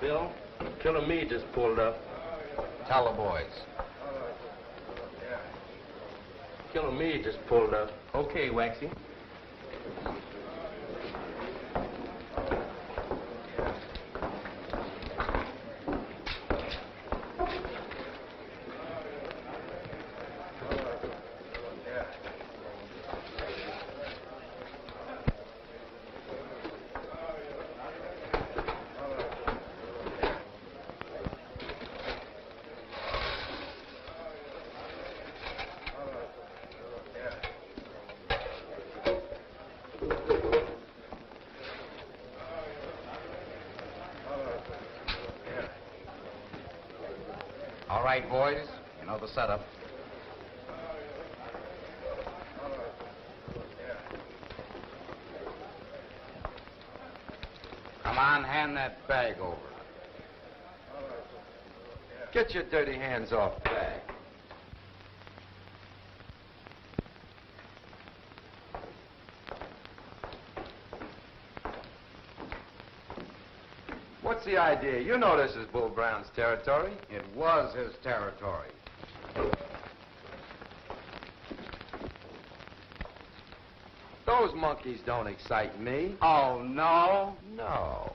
Bill, Killer Meade just pulled up. Tell the boys. Killer Meade just pulled up. Okay, Waxy. All right, boys. You know the setup. Come on, hand that bag over. Get your dirty hands off the bag. What's the idea? You know this is Bull Brown's territory. It was his territory. Those monkeys don't excite me. Oh, no? No.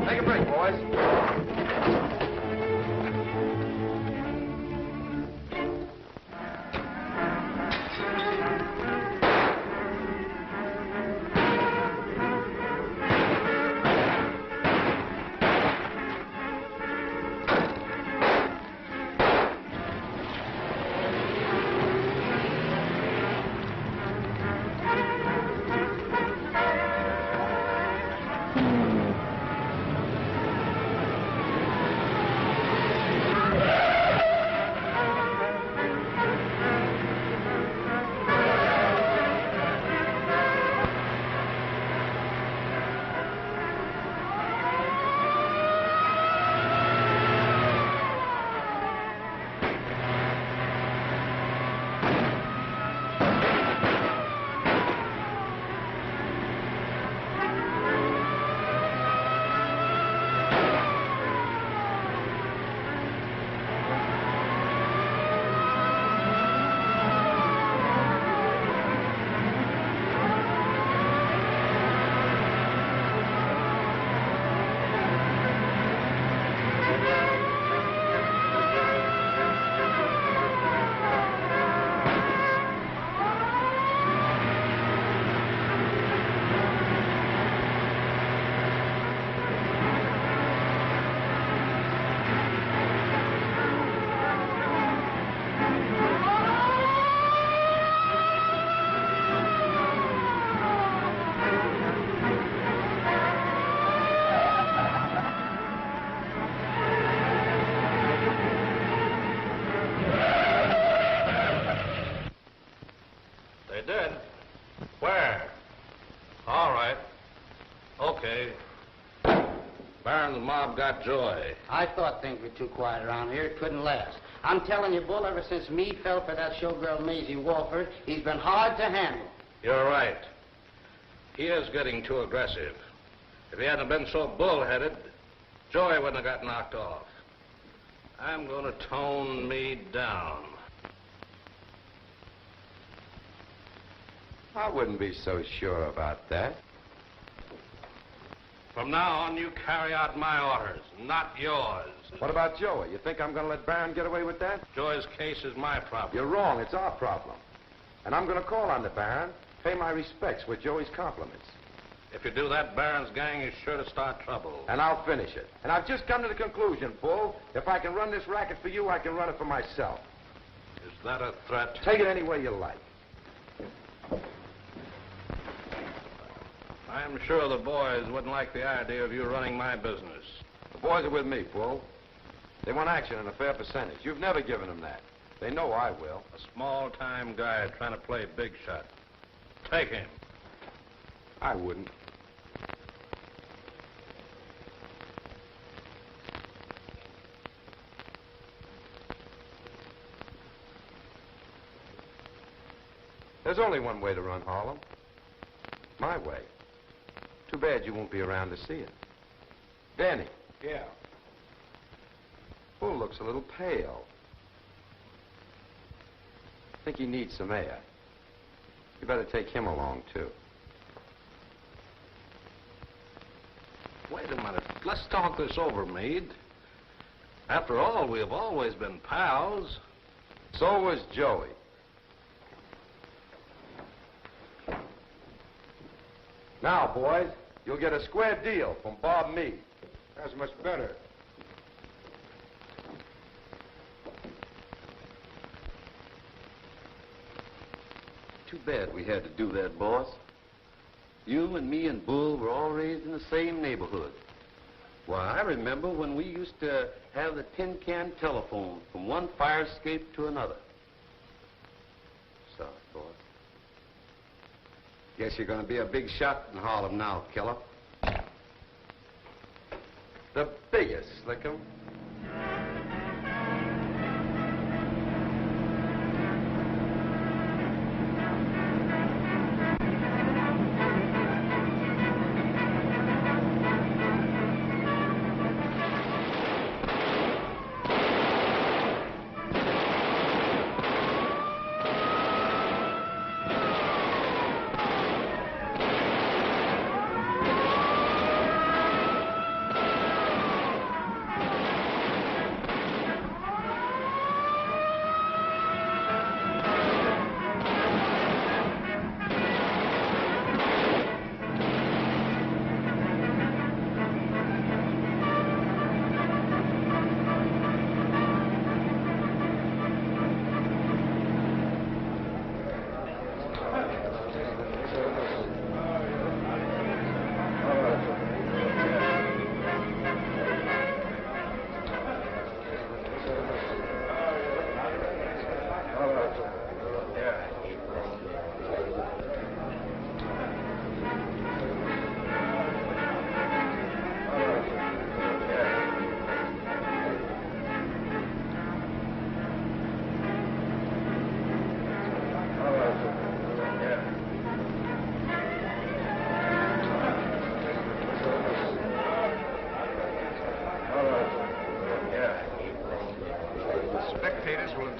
Take a break, boys. They did? Where? All right. Okay. Barron's mob got Joy. I thought things were too quiet around here. It couldn't last. I'm telling you, Bull, ever since Meade fell for that showgirl Maisie Walford, he's been hard to handle. You're right. He is getting too aggressive. If he hadn't been so bullheaded, Joy wouldn't have got knocked off. I'm going to tone Meade down. I wouldn't be so sure about that. From now on, you carry out my orders, not yours. What about Joey? You think I'm going to let Barron get away with that? Joy's case is my problem. You're wrong. It's our problem. And I'm going to call on the Baron. Pay my respects with Joey's compliments. If you do that, Barron's gang is sure to start trouble. And I'll finish it. And I've just come to the conclusion, Bull, if I can run this racket for you, I can run it for myself. Is that a threat? Take it any way you like. I'm sure the boys wouldn't like the idea of you running my business. The boys are with me, Bull. They want action and a fair percentage. You've never given them that. They know I will. A small-time guy trying to play big shot. Take him. I wouldn't. There's only one way to run Harlem. My way. Too bad you won't be around to see it. Danny. Yeah. Bull looks a little pale. I think he needs some air. You better take him along, too. Wait a minute. Let's talk this over, Meade. After all, we have always been pals. So was Joey. Now, boys, you'll get a square deal from Bob Meade. That's much better. Too bad we had to do that, boss. You and me and Bull were all raised in the same neighborhood. Why, I remember when we used to have the tin can telephone from one fire escape to another. Sorry, boss. Guess you're going to be a big shot in Harlem now, killer. The biggest, Slickum.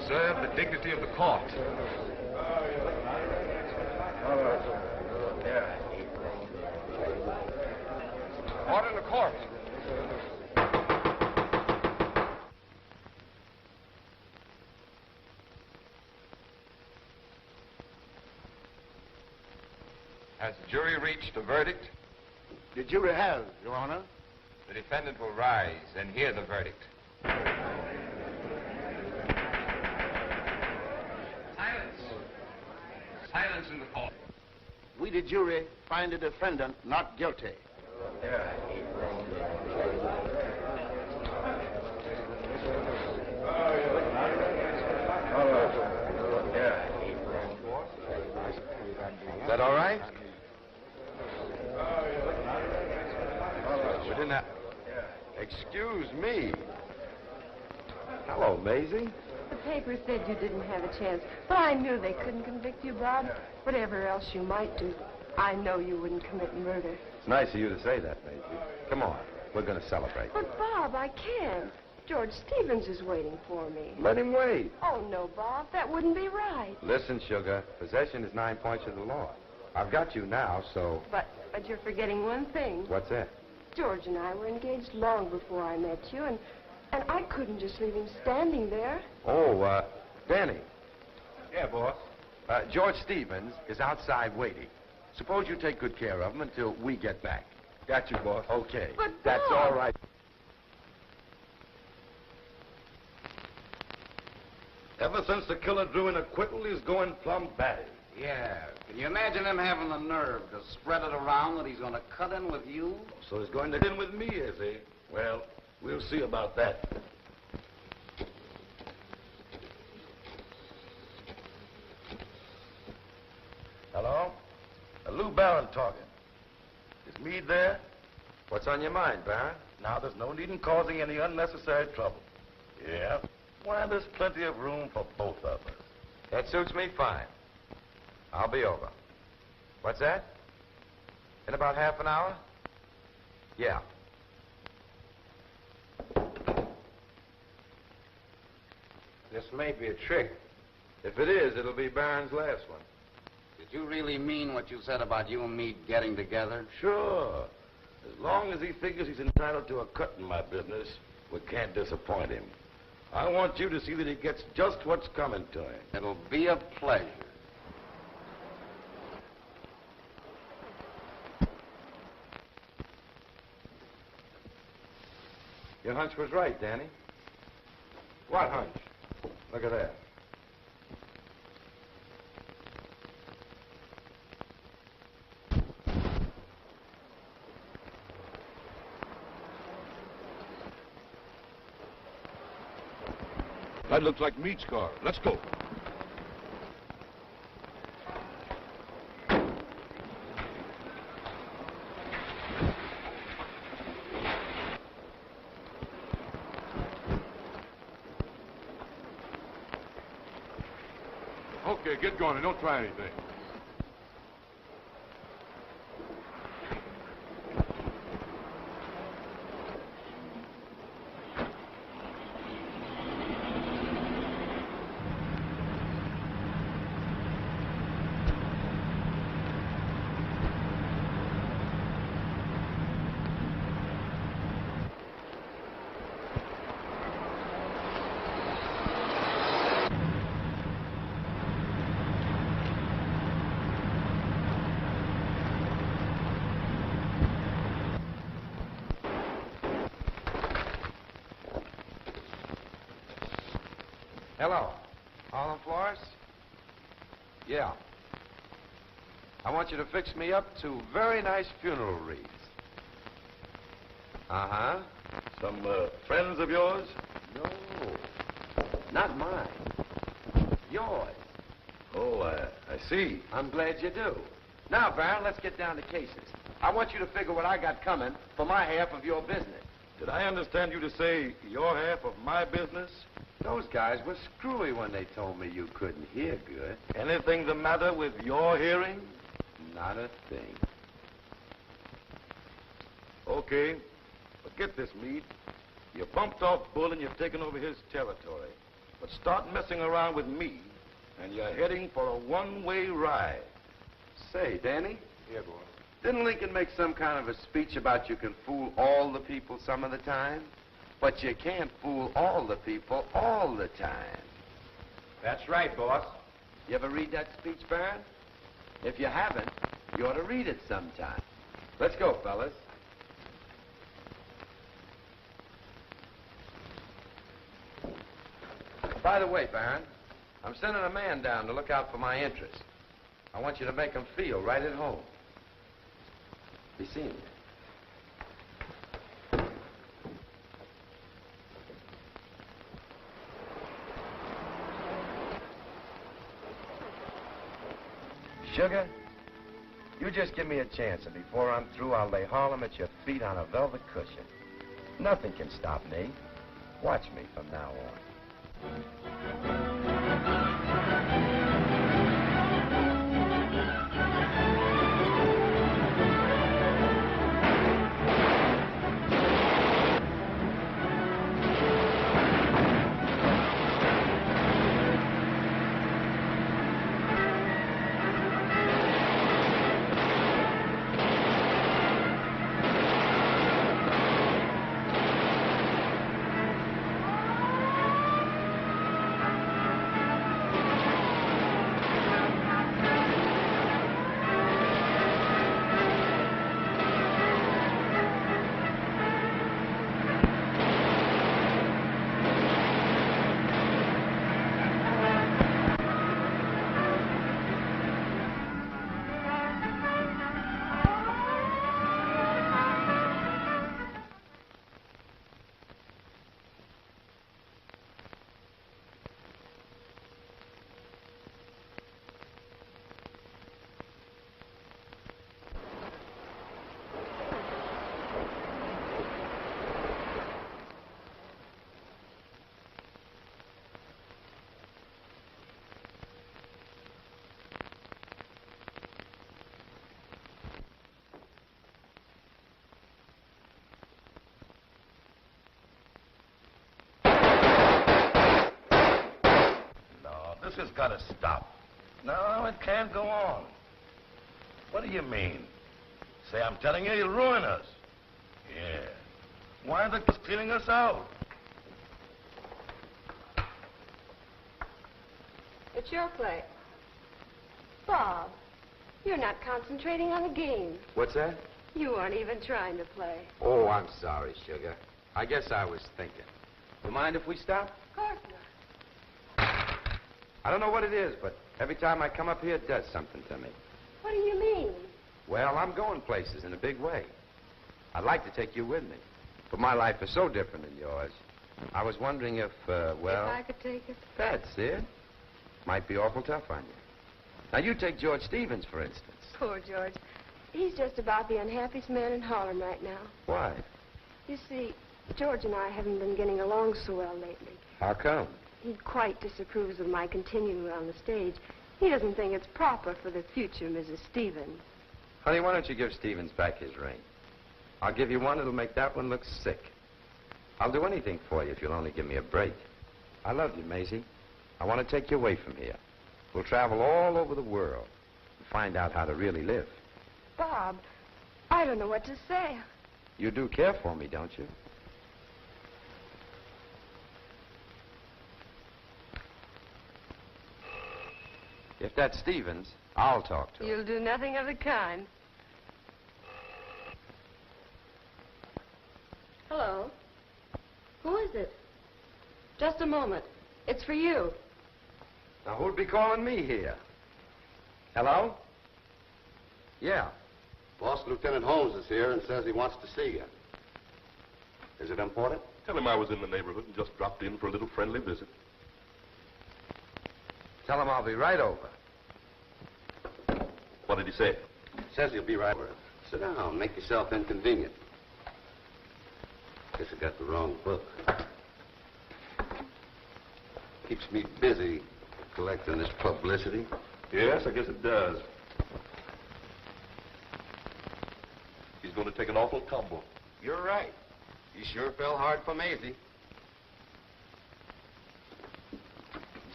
Observe the dignity of the court. Order in the court. Has the jury reached a verdict? The jury has, Your Honor. The defendant will rise and hear the verdict. Silence in the court. We, the jury, find the defendant not guilty. Is that all right? We didn't have... Excuse me. Hello, Maisie. The paper said you didn't have a chance, but I knew they couldn't convict you, Bob. Whatever else you might do, I know you wouldn't commit murder. It's nice of you to say that, Maisie. Come on. We're going to celebrate. But, Bob, I can't. George Stevens is waiting for me. Let him wait. Oh, no, Bob. That wouldn't be right. Listen, Sugar. Possession is 9 points of the law. I've got you now, so... But you're forgetting one thing. What's that? George and I were engaged long before I met you, and I couldn't just leave him standing there. Oh, Danny. Yeah, boss. George Stevens is outside waiting. Suppose you take good care of him until we get back. Got you, boss. Okay. But, That's Bob. all right. Ever since the killer drew an acquittal, he's going plumb bad. Yeah. Can you imagine him having the nerve to spread it around that he's going to cut in with you? So he's going to in with me, is he? Well, we'll see about that. Hello? Lou Barron talking. Is Meade there? What's on your mind, Baron? Now, there's no need in causing any unnecessary trouble. Yeah? Why, there's plenty of room for both of us. That suits me fine. I'll be over. What's that? In about half an hour? Yeah. This may be a trick. If it is, it'll be Barron's last one. Did you really mean what you said about you and me getting together? Sure. As long as he figures he's entitled to a cut in my business, we can't disappoint him. I want you to see that he gets just what's coming to him. It'll be a pleasure. Your hunch was right, Danny. What hunch? Look at that. That looks like Meade's car. Let's go. Okay, get going and don't try anything. Hello. Harlem Florist? Yeah. I want you to fix me up 2 very nice funeral wreaths. Uh-huh. Some friends of yours? No. Not mine. Yours. Oh, I see. I'm glad you do. Now, Baron, let's get down to cases. I want you to figure what I got coming for my half of your business. Did I understand you to say your half of my business? Those guys were screwy when they told me you couldn't hear good. Anything the matter with your hearing? Not a thing. Okay. But get this, Meade. You bumped off Bull and you've taken over his territory. But start messing around with me, and you're heading for a one-way ride. Say, Danny, Here, boy. didn't Lincoln make some kind of a speech about you can fool all the people some of the time? But you can't fool all the people all the time. That's right, boss. You ever read that speech, Baron? If you haven't, you ought to read it sometime. Let's go, fellas. By the way, Baron, I'm sending a man down to look out for my interests. I want you to make him feel right at home. Be seeing you. Sugar, you just give me a chance, and before I'm through, I'll lay Harlem at your feet on a velvet cushion. Nothing can stop me. Watch me from now on. has got to stop. No, it can't go on. What do you mean? Say, I'm telling you, you'll ruin us. Yeah. Why are they cleaning us out? It's your play. Bob, you're not concentrating on the game. What's that? You aren't even trying to play. Oh, I'm sorry, Sugar. I guess I was thinking. You mind if we stop? Of course not. I don't know what it is, but every time I come up here, it does something to me. What do you mean? Well, I'm going places in a big way. I'd like to take you with me, but my life is so different than yours. I was wondering if, well... If I could take it? That's it. Might be awful tough on you. Now, you take George Stevens, for instance. Poor George. He's just about the unhappiest man in Harlem right now. Why? You see, George and I haven't been getting along so well lately. How come? He quite disapproves of my continuing on the stage. He doesn't think it's proper for the future Mrs. Stevens. Honey, why don't you give Stevens back his ring? I'll give you one that'll make that one look sick. I'll do anything for you if you'll only give me a break. I love you, Maisie. I want to take you away from here. We'll travel all over the world and find out how to really live. Bob, I don't know what to say. You do care for me, don't you? If that's Stevens, I'll talk to him. You'll do nothing of the kind. Hello? Who is it? Just a moment. It's for you. Now, who'd be calling me here? Hello? Yeah. Boss, Lieutenant Holmes is here and says he wants to see you. Is it important? Tell him I was in the neighborhood and just dropped in for a little friendly visit. Tell him I'll be right over. What did he say? Says he'll be right over. Sit down. Make yourself inconvenient. Guess I got the wrong book. Keeps me busy collecting this publicity. Yes, I guess it does. He's going to take an awful tumble. You're right. He sure fell hard for Maisie.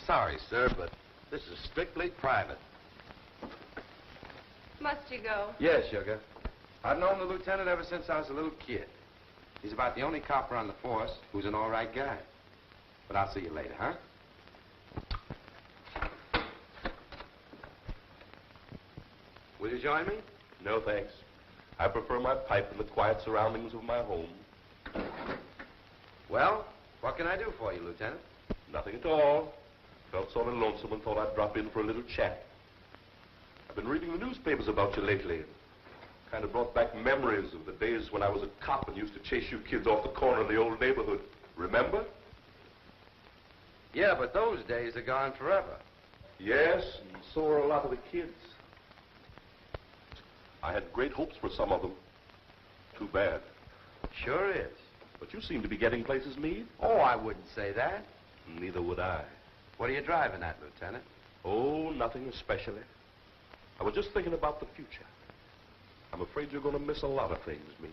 Sorry, sir, but this is strictly private. Must you go? Yes, Sugar. I've known the lieutenant ever since I was a little kid. He's about the only copper on the force who's an all right guy. But I'll see you later, huh? Will you join me? No, thanks. I prefer my pipe in the quiet surroundings of my home. Well, what can I do for you, Lieutenant? Nothing at all. Felt sort of lonesome and thought I'd drop in for a little chat. I've been reading the newspapers about you lately. Kind of brought back memories of the days when I was a cop and used to chase you kids off the corner of the old neighborhood. Remember? Yeah, but those days are gone forever. Yes, and so are a lot of the kids. I had great hopes for some of them. Too bad. Sure is. But you seem to be getting places, Meade. Oh, I wouldn't say that. Neither would I. What are you driving at, Lieutenant? Oh, nothing especially. I was just thinking about the future. I'm afraid you're going to miss a lot of things, Meade.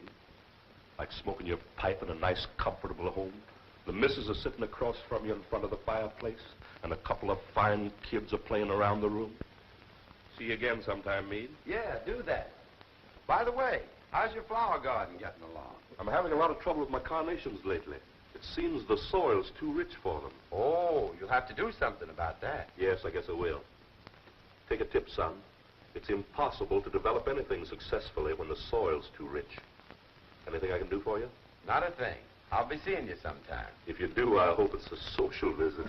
Like smoking your pipe in a nice, comfortable home. The missus is sitting across from you in front of the fireplace, and a couple of fine kids are playing around the room. See you again sometime, Meade. Yeah, do that. By the way, how's your flower garden getting along? I'm having a lot of trouble with my carnations lately. It seems the soil's too rich for them. Oh, you'll have to do something about that. Yes, I guess I will. Take a tip, son. It's impossible to develop anything successfully when the soil's too rich. Anything I can do for you? Not a thing. I'll be seeing you sometime. If you do, I hope it's a social visit.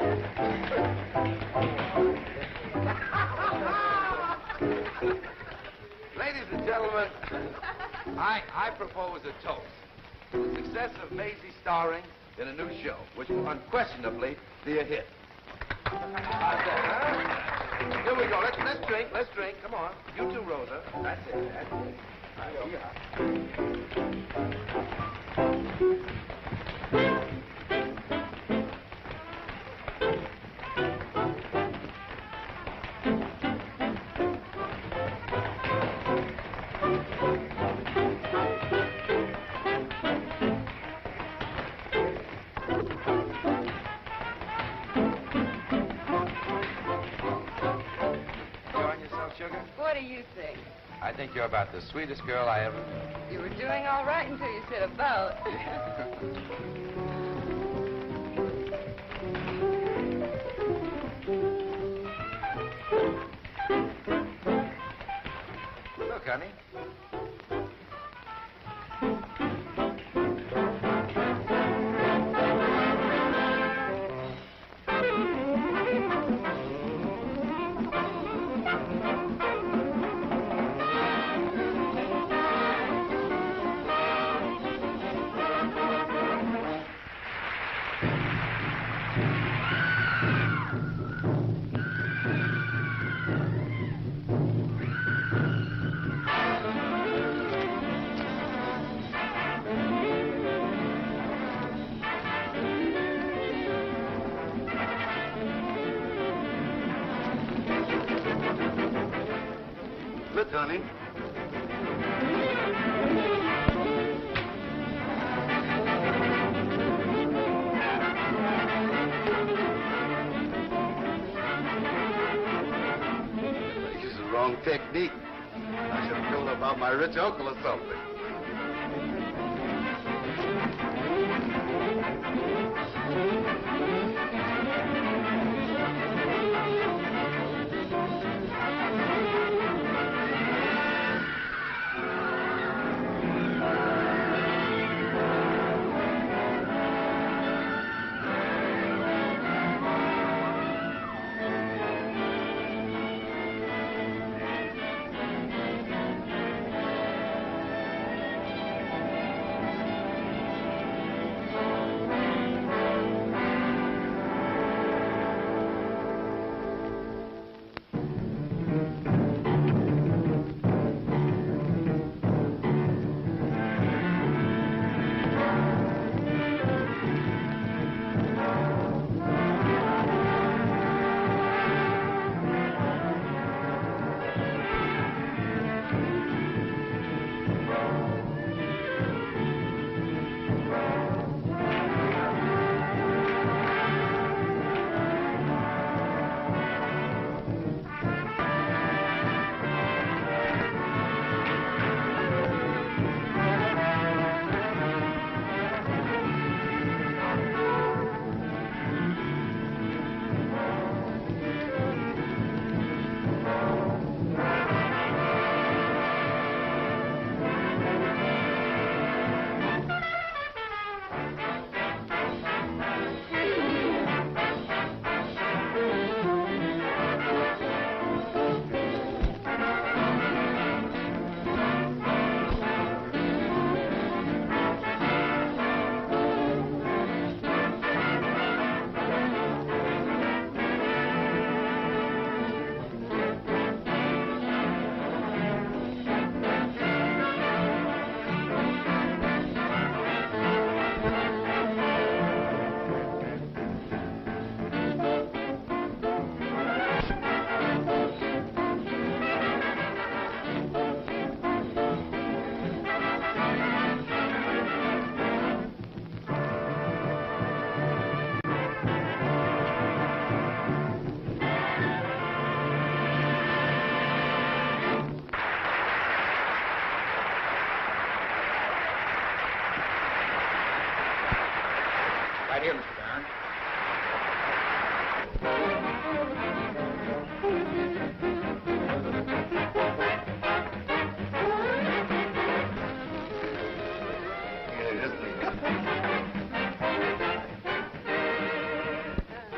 Ladies and gentlemen, I propose a toast to the success of Maisie starring in a new show, which will unquestionably be a hit. How's that, huh? Here we go. Let's drink. Let's drink. Come on. You too, Rosa. That's it. That's it. All right, What do you think? I think you're about the sweetest girl I ever... You were doing all right until you said about. Look, honey. Look, honey. This is the wrong technique. I should have told her about my rich uncle or something.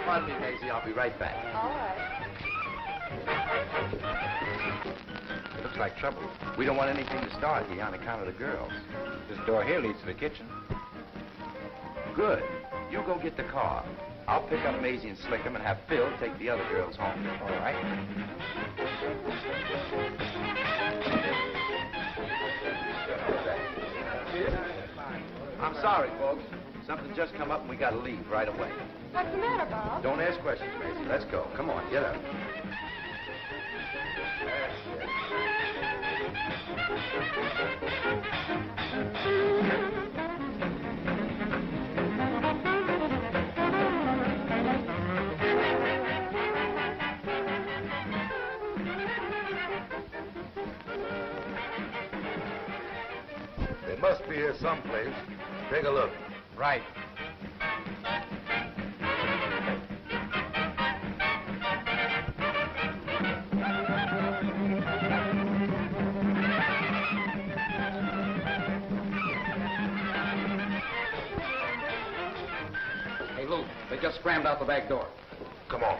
Pardon me, Maisie. I'll be right back. All right. It looks like trouble. We don't want anything to start here on account of the girls. This door here leads to the kitchen. Good. You go get the car. I'll pick up Maisie and Slickum and have Phil take the other girls home. All right. I'm sorry, folks. Something just come up and we gotta leave right away. What's the matter, Bob? Don't ask questions, Maisie. Let's go. Come on, get up. They must be here someplace. Take a look. Right. Hey, Lou, they just scrammed out the back door. Come on.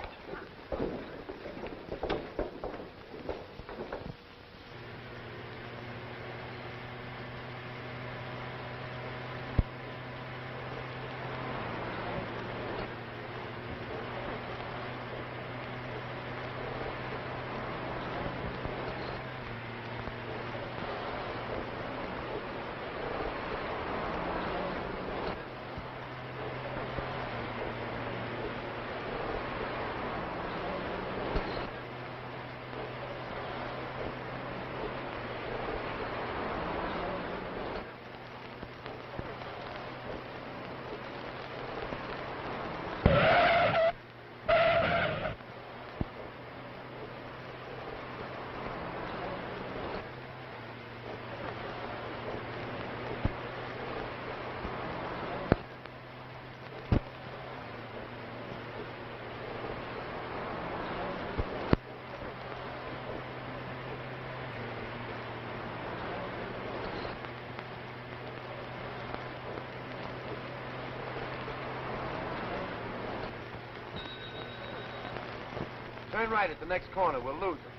Turn right at the next corner. We'll lose them.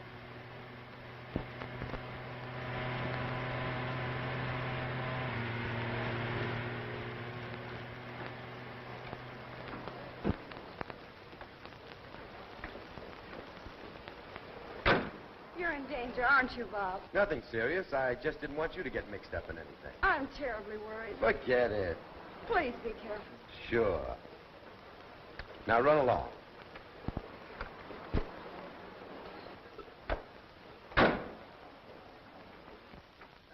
You're in danger, aren't you, Bob? Nothing serious. I just didn't want you to get mixed up in anything. I'm terribly worried. Forget it. Please be careful. Sure. Now run along. And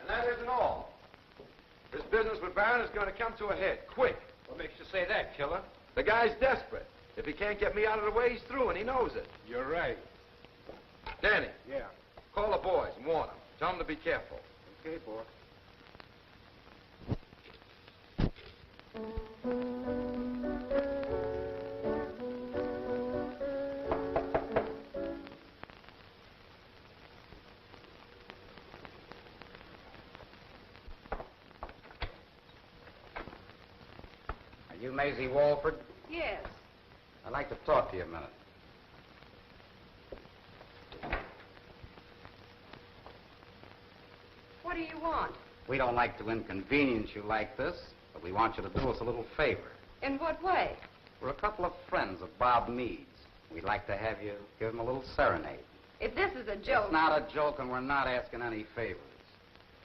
that isn't all. This business with Barron is going to come to a head, quick. What makes you say that, killer? The guy's desperate. If he can't get me out of the way, he's through, and he knows it. You're right. Danny, Yeah. call the boys and warn them. Tell them to be careful. Okay, boy. Are you Maisie Walford? Yes. I'd like to talk to you a minute. What do you want? We don't like to inconvenience you like this, but we want you to do us a little favor. In what way? We're a couple of friends of Bob Meade's. We'd like to have you give him a little serenade. If this is a joke... It's not a joke, and we're not asking any favors.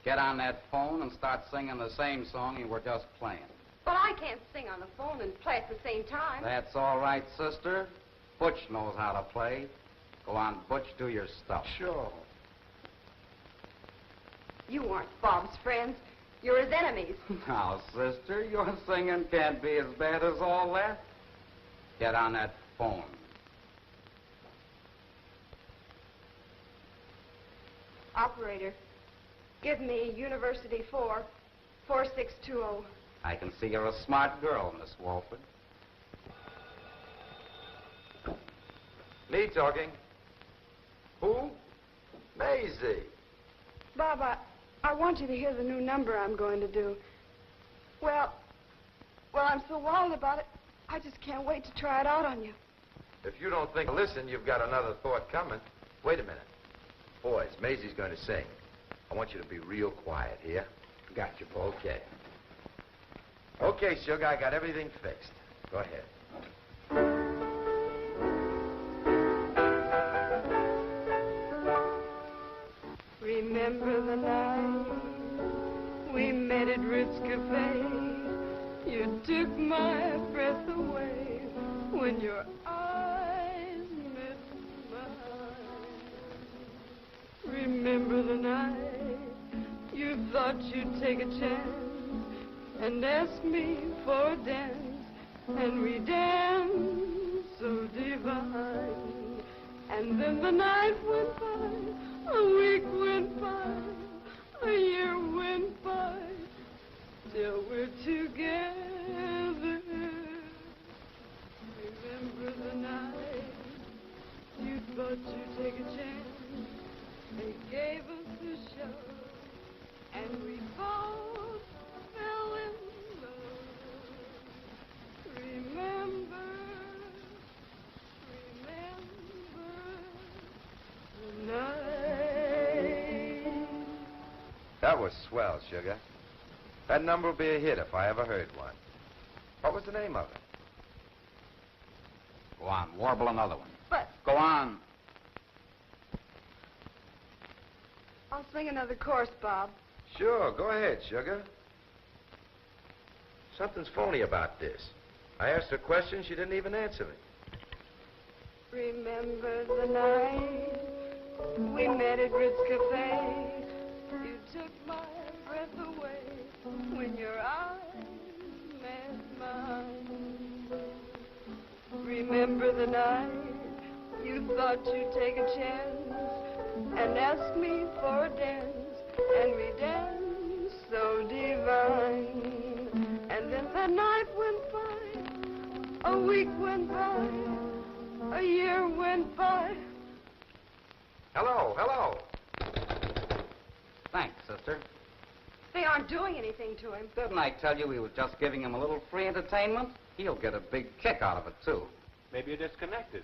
Get on that phone and start singing the same song you were just playing. But I can't sing on the phone and play at the same time. That's all right, sister. Butch knows how to play. Go on, Butch, do your stuff. Sure. You aren't Bob's friends. You're his enemies. Now, sister, your singing can't be as bad as all that. Get on that phone. Operator, give me University 4, 4620. I can see you're a smart girl, Miss Walford. Me talking. Who? Maisie. Bob, I want you to hear the new number I'm going to do. Well, I'm so wild about it, I just can't wait to try it out on you. If you don't think, listen, you've got another thought coming. Wait a minute. Boys, Maisie's going to sing. I want you to be real quiet here. Got you, Bull. Okay. Okay, Sugar, I got everything fixed. Go ahead. Remember the night we met at Ritz Cafe? You took my breath away when your eyes met mine. Remember the night you thought you'd take a chance and ask me for a dance, and we danced so divine. And then the night went by, a week went by, a year went by, till we're together. Remember the night you thought you'd take a chance? They gave us a show, and we both fell in love. Remember the night. That was swell, Sugar. That number will be a hit if I ever heard one. What was the name of it? Go on, warble another one. But Go on. I'll sing another chorus, Bob. Sure, go ahead, Sugar. Something's phony about this. I asked her a question, she didn't even answer me. Remember the night we met at Ritz Cafe? You took my breath away when your eyes met mine. Remember the night you thought you'd take a chance and ask me for a dance, and we danced so divine. And then the night went by, a week went by, a year went by. Hello, hello. Thanks, sister. They aren't doing anything to him. Didn't I tell you we were just giving him a little free entertainment? He'll get a big kick out of it, too. Maybe you're disconnected.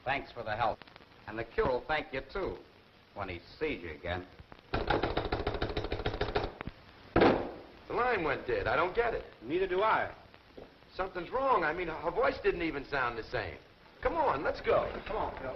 Thanks for the help. And the cure will thank you, too, when he sees you again. The line went dead. I don't get it. Neither do I. Something's wrong. I mean, her voice didn't even sound the same. Come on, let's go. Come on, Phil.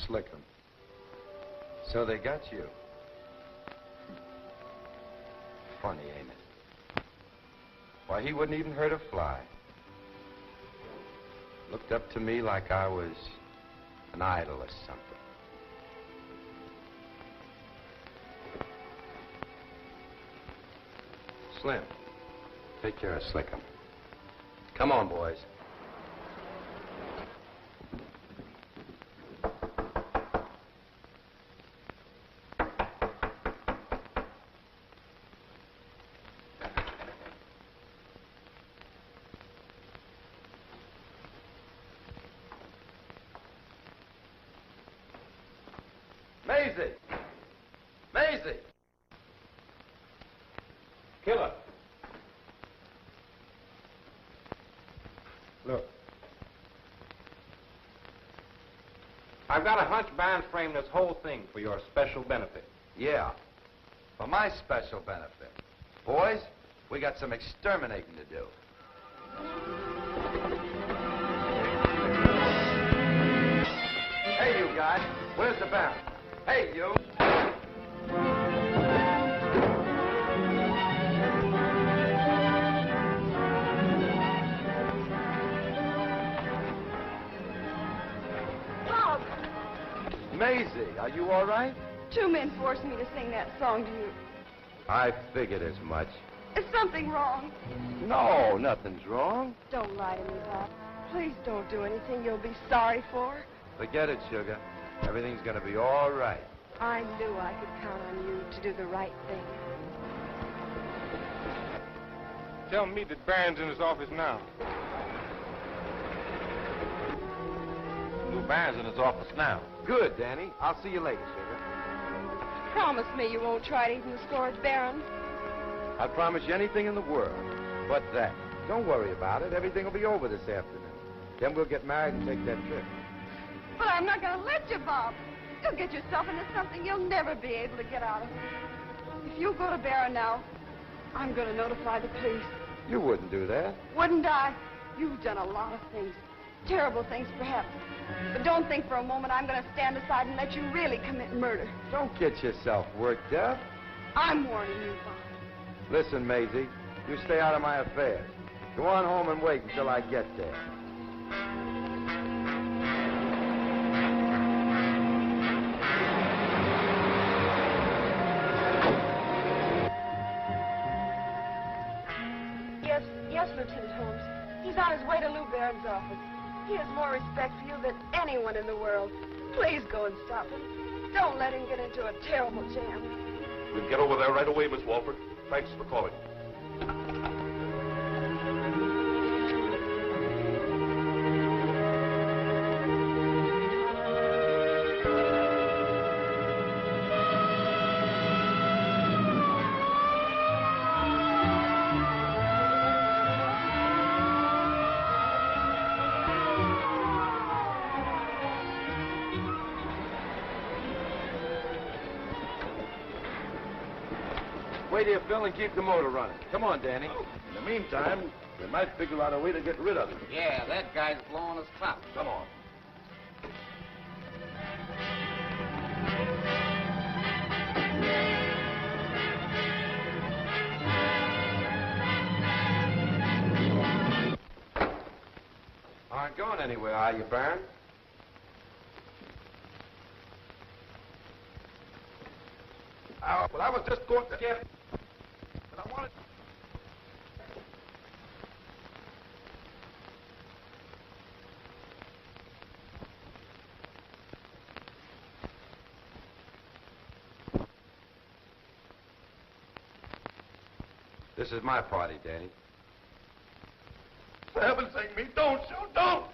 Slick 'em. So they got you. Funny, ain't it? Why, he wouldn't even hurt a fly. Looked up to me like I was an idol or something. Slim, take care of Slickum. Come on, boys. Maisie! Maisie! Killer. Look. I've got a hunch band frame this whole thing for your special benefit. Yeah, for my special benefit. Boys, we got some exterminating to do. Hey, you guys, where's the band? Hey, you! Maisie, are you all right? 2 men forced me to sing that song to you. I figured as much. Is something wrong? No, nothing's wrong. Don't lie to me, Bob. Please don't do anything you'll be sorry for. Forget it, Sugar. Everything's gonna be all right. I knew I could count on you to do the right thing. Tell me that Barron's in his office now. Lou Barron's in his office now. Good, Danny. I'll see you later, Sugar. Promise me you won't try to eat in the store at Barron's. I'll promise you anything in the world but that. Don't worry about it. Everything will be over this afternoon. Then we'll get married and take that trip. But I'm not going to let you, Bob. You'll get yourself into something you'll never be able to get out of. If you go to Barron now, I'm going to notify the police. You wouldn't do that. Wouldn't I? You've done a lot of things. Terrible things, perhaps. But don't think for a moment I'm going to stand aside and let you really commit murder. Don't get yourself worked up. I'm warning you, Bob. Listen, Maisie, you stay out of my affairs. Go on home and wait until I get there. Yes, Lieutenant Holmes. He's on his way to Lou Barron's office. He has more respect for you than anyone in the world. Please go and stop him. Don't let him get into a terrible jam. We'll get over there right away, Miss Walford. Thanks for calling. Wait here, Phil, and keep the motor running. Come on, Danny. In the meantime, we might figure out a way to get rid of him. Yeah, that guy's blowing his top. Come on. Aren't going anywhere, are you, Barron? Well, I was just going to get... But I wanted... This is my party, Danny. For heaven's sake, me, don't shoot, don't!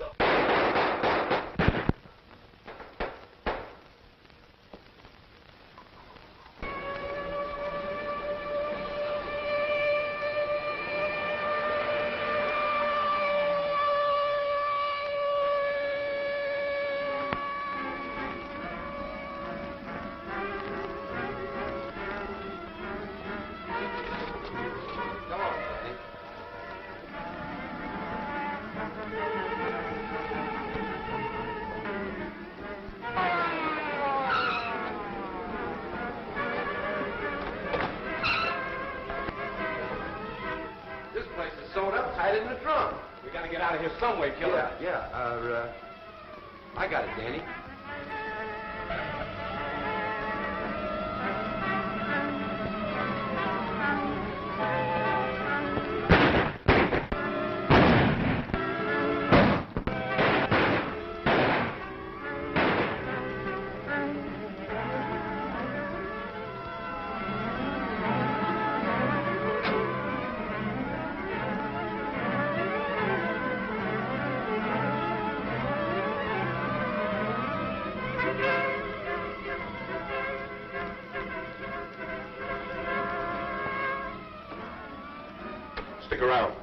Some way, killer. Yeah. I got it, Danny. Stick around.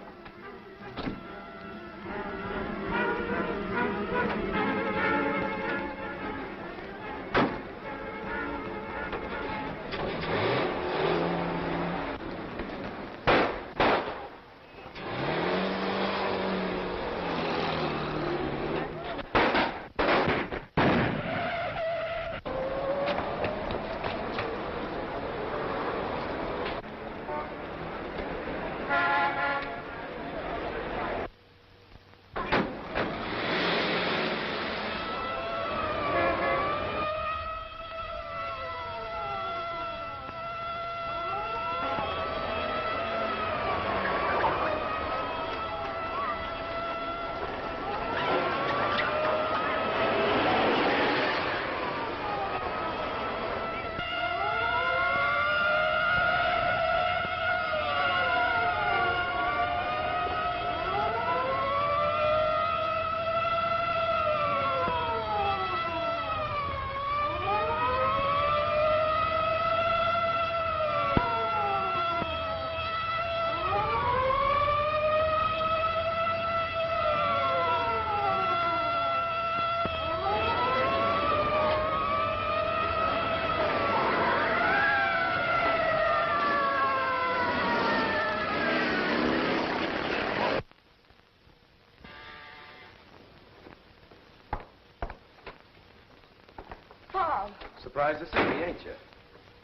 Bob. Surprised to see me, ain't you?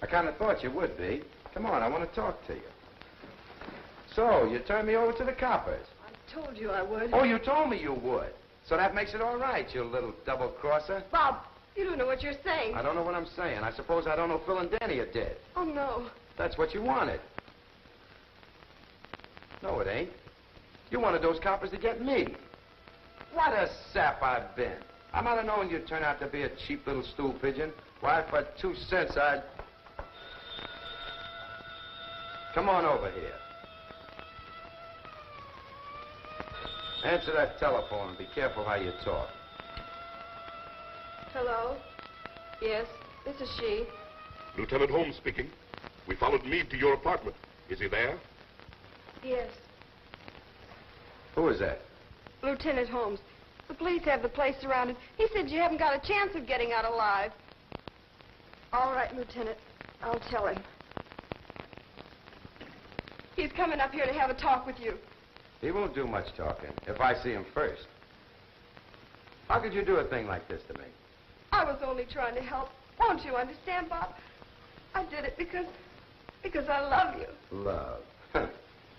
I kind of thought you would be. Come on, I want to talk to you. So, you turned me over to the coppers. I told you I would. Oh, you told me you would. So that makes it all right, you little double-crosser. Bob, you don't know what you're saying. I don't know what I'm saying. I suppose I don't know Phil and Danny are dead. Oh, no. That's what you wanted. No, it ain't. You wanted those coppers to get me. What a sap I've been. I might have known you'd turn out to be a cheap little stool pigeon. Why, for 2 cents, I'd... Come on over here. Answer that telephone and be careful how you talk. Hello? Yes, this is she. Lieutenant Holmes speaking. We followed Meade to your apartment. Is he there? Yes. Who is that? Lieutenant Holmes. The police have the place surrounded. He said you haven't got a chance of getting out alive. All right, Lieutenant. I'll tell him. He's coming up here to have a talk with you. He won't do much talking if I see him first. How could you do a thing like this to me? I was only trying to help. Won't you understand, Bob? I did it because I love you. Love.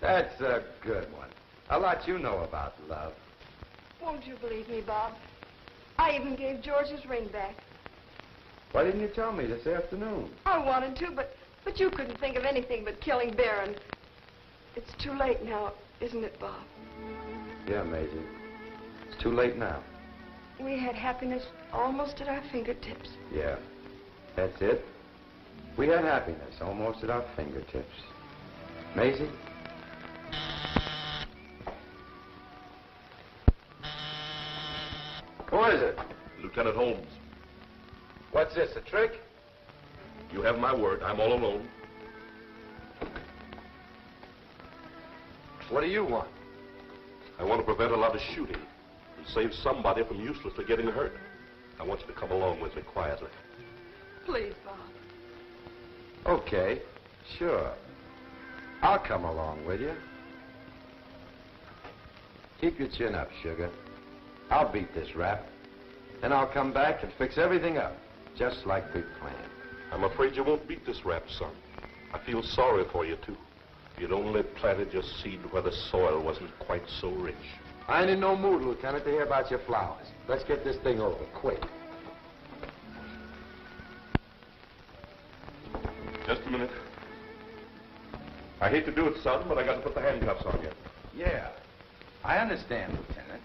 That's a good one. A lot you know about love. Won't you believe me, Bob? I even gave George's ring back. Why didn't you tell me this afternoon? I wanted to, but you couldn't think of anything but killing Barron. It's too late now, isn't it, Bob? Yeah, Maisie. It's too late now. We had happiness almost at our fingertips. Yeah, that's it. We had happiness almost at our fingertips. Maisie? Who is it? Lieutenant Holmes. What's this, a trick? You have my word. I'm all alone. What do you want? I want to prevent a lot of shooting and save somebody from uselessly getting hurt. I want you to come along with me quietly. Please, Bob. Okay, sure. I'll come along with you. Keep your chin up, sugar. I'll beat this rap. Then I'll come back and fix everything up, just like we planned. I'm afraid you won't beat this rap, son. I feel sorry for you, too. You'd only planted your seed where the soil wasn't quite so rich. I ain't in no mood, Lieutenant, to hear about your flowers. Let's get this thing over, quick. Just a minute. I hate to do it, son, but I got to put the handcuffs on you. Yeah, I understand, Lieutenant.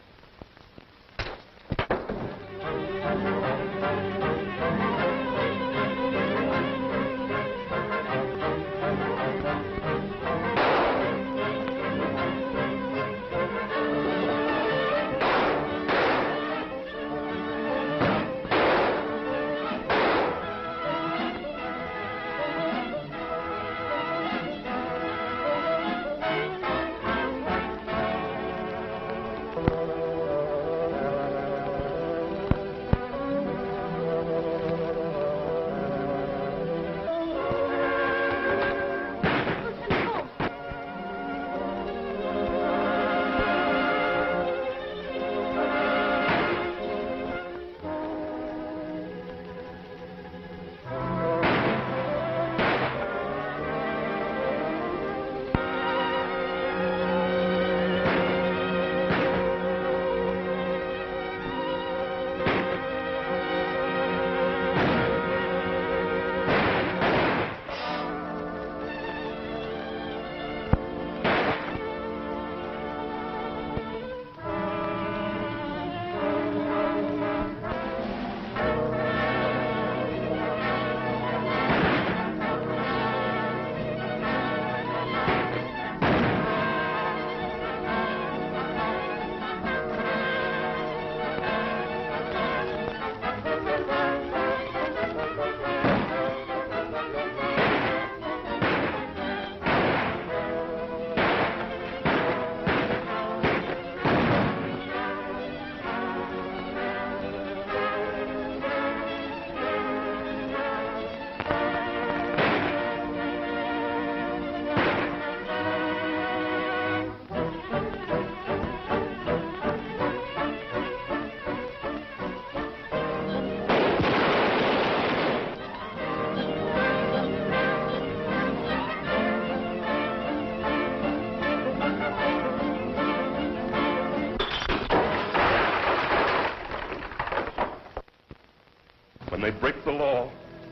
When they break the law,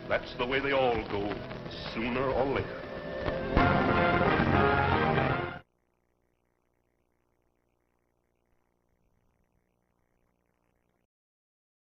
that's the way they all go, sooner or later.